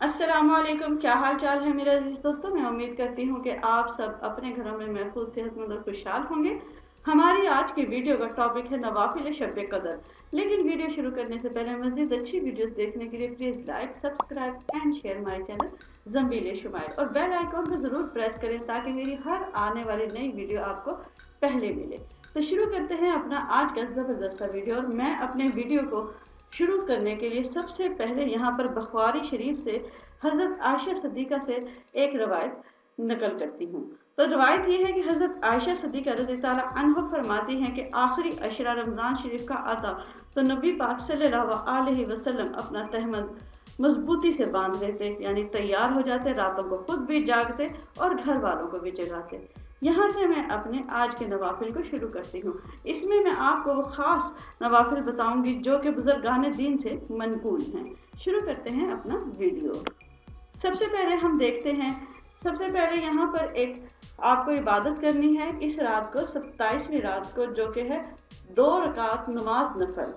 अस्सलाम वालेकुम। क्या हाल चाल है मेरे अजीज दोस्तों। मैं उम्मीद करती हूँ कि आप सब अपने घरों में महफूज, सेहतमंद और खुशहाल होंगे। हमारी आज की वीडियो का टॉपिक है नवाफिल शब कदर। लेकिन वीडियो शुरू करने से पहले मज़ीद अच्छी वीडियोस देखने के लिए please like, subscribe and share my channel Zambeel Shumail और बेल आइकॉन को ज़रूर प्रेस करें ताकि मेरी हर आने वाली नई वीडियो आपको पहले मिले। तो शुरू करते हैं अपना आज का ज़बरदस्त सा वीडियो। और मैं अपने वीडियो को शुरू करने के लिए सबसे पहले यहाँ पर बुखारी शरीफ से हज़रत आयशा सिद्दीक़ा से एक रवायत नकल करती हूँ। तो रवायत ये है कि हज़रत आयशा सिद्दीक़ा रज़ियल्लाहु अन्हा फरमाती हैं कि आखिरी अशरा रमज़ान शरीफ का आता तो नबी पाक सल्लल्लाहु अलैहि वसल्लम अपना तहमद मजबूती से बांध लेते, यानी तैयार हो जाते, रातों को खुद भी जागते और घर वालों को भी जगाते। यहाँ से मैं अपने आज के नवाफिल को शुरू करती हूँ। इसमें मैं आपको वो ख़ास नवाफिल बताऊंगी जो कि बुजुर्गान दीन से मनकूल हैं। शुरू करते हैं अपना वीडियो। सबसे पहले हम देखते हैं, सबसे पहले यहाँ पर एक आपको इबादत करनी है इस रात को, 27वीं रात को, जो कि है 2 रकात नमाज नफल।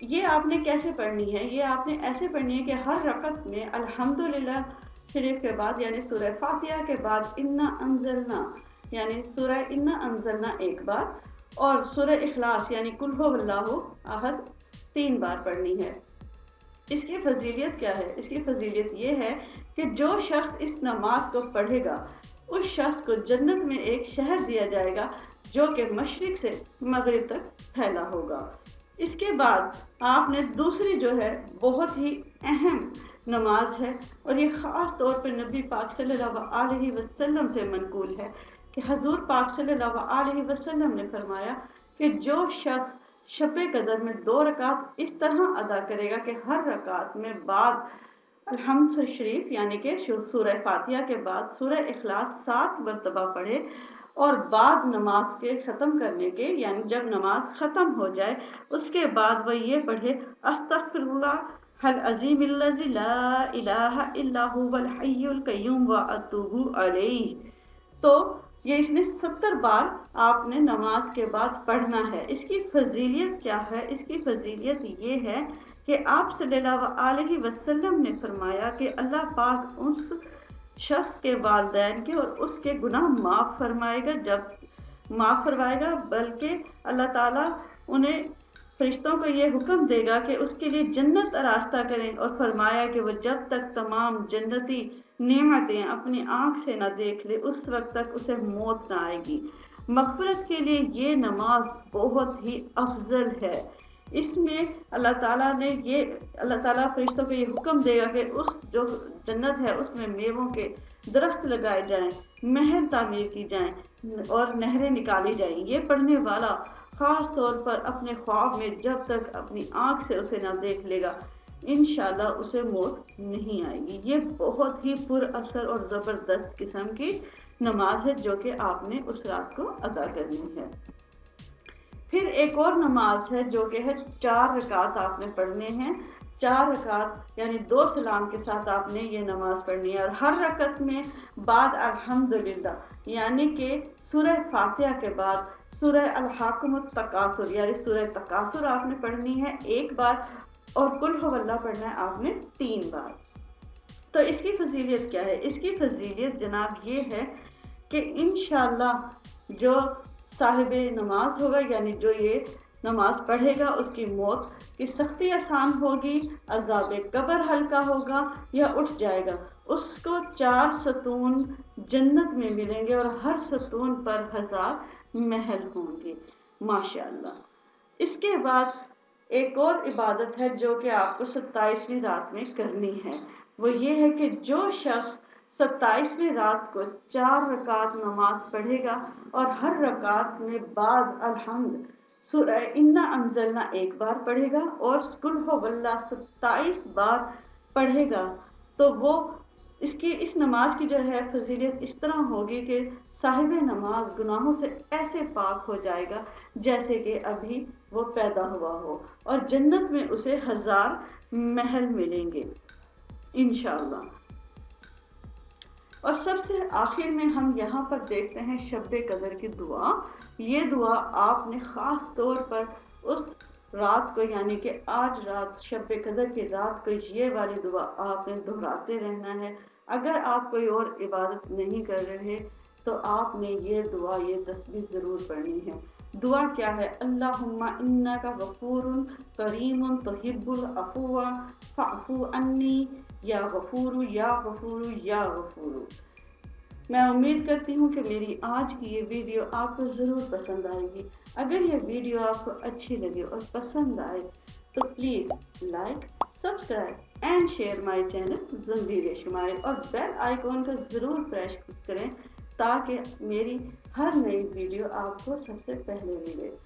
ये आपने कैसे पढ़नी है? ये आपने ऐसे पढ़नी है कि हर रकत में अल्हम्दुलिल्लाह शरीफ के बाद यानी सूरह फातिहा के बाद इन्ना अंज़लना यानी सूरह इन्ना अंज़लना एक बार और सूरह इखलास यानी कुल हुवल्लाहु अहद 3 बार पढ़नी है। इसकी फजीलियत क्या है? इसकी फजीलियत ये है कि जो शख्स इस नमाज को पढ़ेगा उस शख्स को जन्नत में एक शहर दिया जाएगा जो कि मशरिक से मगरिब तक फैला होगा। इसके बाद आपने दूसरी जो है बहुत ही अहम नमाज है और ये ख़ास तौर पर नबी पाक सल्लल्लाहु अलैहि वसल्लम से मनकूल है कि हजूर पाक सल्लल्लाहु अलैहि वसल्लम ने फरमाया कि जो शख्स शब कदर में 2 रकात इस तरह अदा करेगा कि हर रकात में बाद हम्द शरीफ यानी कि सूरह फातिहा के बाद सूरह इखलास 7 मरतबा पढ़े और बाद नमाज के ख़त्म करने के यानी जब नमाज ख़त्म हो जाए उसके बाद वह ये पढ़े अस्तग़फिरुल्लाह हल अज़ीमिल्लज़ी ला इलाहा इल्ला हुवल हय्युल क़य्यूम व अतूबु अलैहि। तो ये इसने 70 बार आपने नमाज के बाद पढ़ना है। इसकी फजीलियत क्या है? इसकी फजीलियत ये है कि आप सल्लल्लाहु अलैहि वसल्लम ने फरमाया कि अल्लाह पाक उस शख्स के वालिदैन के और उसके गुनाह माफ़ फरमाएगा, बल्कि अल्लाह ताला उन्हें फरिश्तों को ये हुक्म देगा कि उसके लिए जन्नत का रास्ता करें और फरमाया कि वह जब तक तमाम जन्नती नेमतें अपनी आँख से न देख ले उस वक्त तक उसे मौत न आएगी। मग़फ़िरत के लिए ये नमाज बहुत ही अफजल है। इसमें अल्लाह ताला फरिश्तों को ये हुक्म देगा कि उस जो जन्नत है उसमें मेवों के दरख्त लगाए जाएं, महल तामीर की जाएं और नहरें निकाली जाएं। ये पढ़ने वाला ख़ास तौर पर अपने ख्वाब में जब तक अपनी आँख से उसे ना देख लेगा इंशाल्लाह उसे मौत नहीं आएगी। ये बहुत ही पुरअसर और ज़बरदस्त किस्म की नमाज है जो कि आपने उस रात को अदा करनी है। फिर एक और नमाज है जो कि है 4 रकात आपने पढ़ने हैं। 4 रकात यानी 2 सलाम के साथ आपने ये नमाज पढ़नी है और हर रकत में बाद अल्हम्दुलिल्लाह यानी कि सूरह फातिहा के बाद सूरह अल-हाकुमुत तकासुर यानी सूरह तकासुर आपने पढ़नी है 1 बार और कुल हुवल्लाह पढ़ना है आपने 3 बार। तो इसकी फजीलियत क्या है? इसकी फजीलियत जनाब ये है कि इंशाअल्लाह जो साहिबे नमाज होगा यानी जो ये नमाज पढ़ेगा उसकी मौत की सख्ती आसान होगी, अज़ाब कब्र हल्का होगा या उठ जाएगा। उसको 4 सतून जन्नत में मिलेंगे और हर सतून पर 1000 महल होंगे माशाअल्लाह। इसके बाद एक और इबादत है जो कि आपको 27वीं रात में करनी है। वो ये है कि जो शख्स 27वीं रात को 4 रकात नमाज पढ़ेगा और हर रकात में बाद अल्हम्द सूरह इन्ना अंज़लना 1 बार पढ़ेगा और कुल हुवल्लाह 27 बार पढ़ेगा तो वो इसकी इस नमाज की जो है फजीलियत इस तरह होगी कि साहिबे नमाज गुनाहों से ऐसे पाक हो जाएगा जैसे कि अभी वो पैदा हुआ हो और जन्नत में उसे 1000 महल मिलेंगे इंशाअल्लाह। और सबसे आखिर में हम यहाँ पर देखते हैं शब कदर की दुआ। ये दुआ आपने ख़ास तौर पर उस رات کو یعنی کہ آج رات شب قدر کی رات کو یہ والی دعا آپ نے دہراتے رہنا ہے۔ اگر آپ کوئی اور عبادت نہیں کر رہے تو آپ نے یہ دعا یہ تسبیح ضرور پڑھنی ہے۔ دعا کیا ہے؟ اللہم انک غفور کریم تحب العفو فاعف عنی یا غفور یا غفور یا غفور۔ میں امید کرتی ہوں کہ میری آج کی یہ ویڈیو آپ کو ضرور پسند آئے گی۔ اگر یہ ویڈیو آپ کو اچھی لگے اور پسند آئے تو please like, subscribe and share my channel زنجیر شمائل اور بیل آئیکن کا ضرور پریس کریں تاکہ میری ہر نئی ویڈیو آپ کو سب سے پہلے ملے۔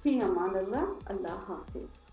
فی امان اللہ، اللہ حافظ۔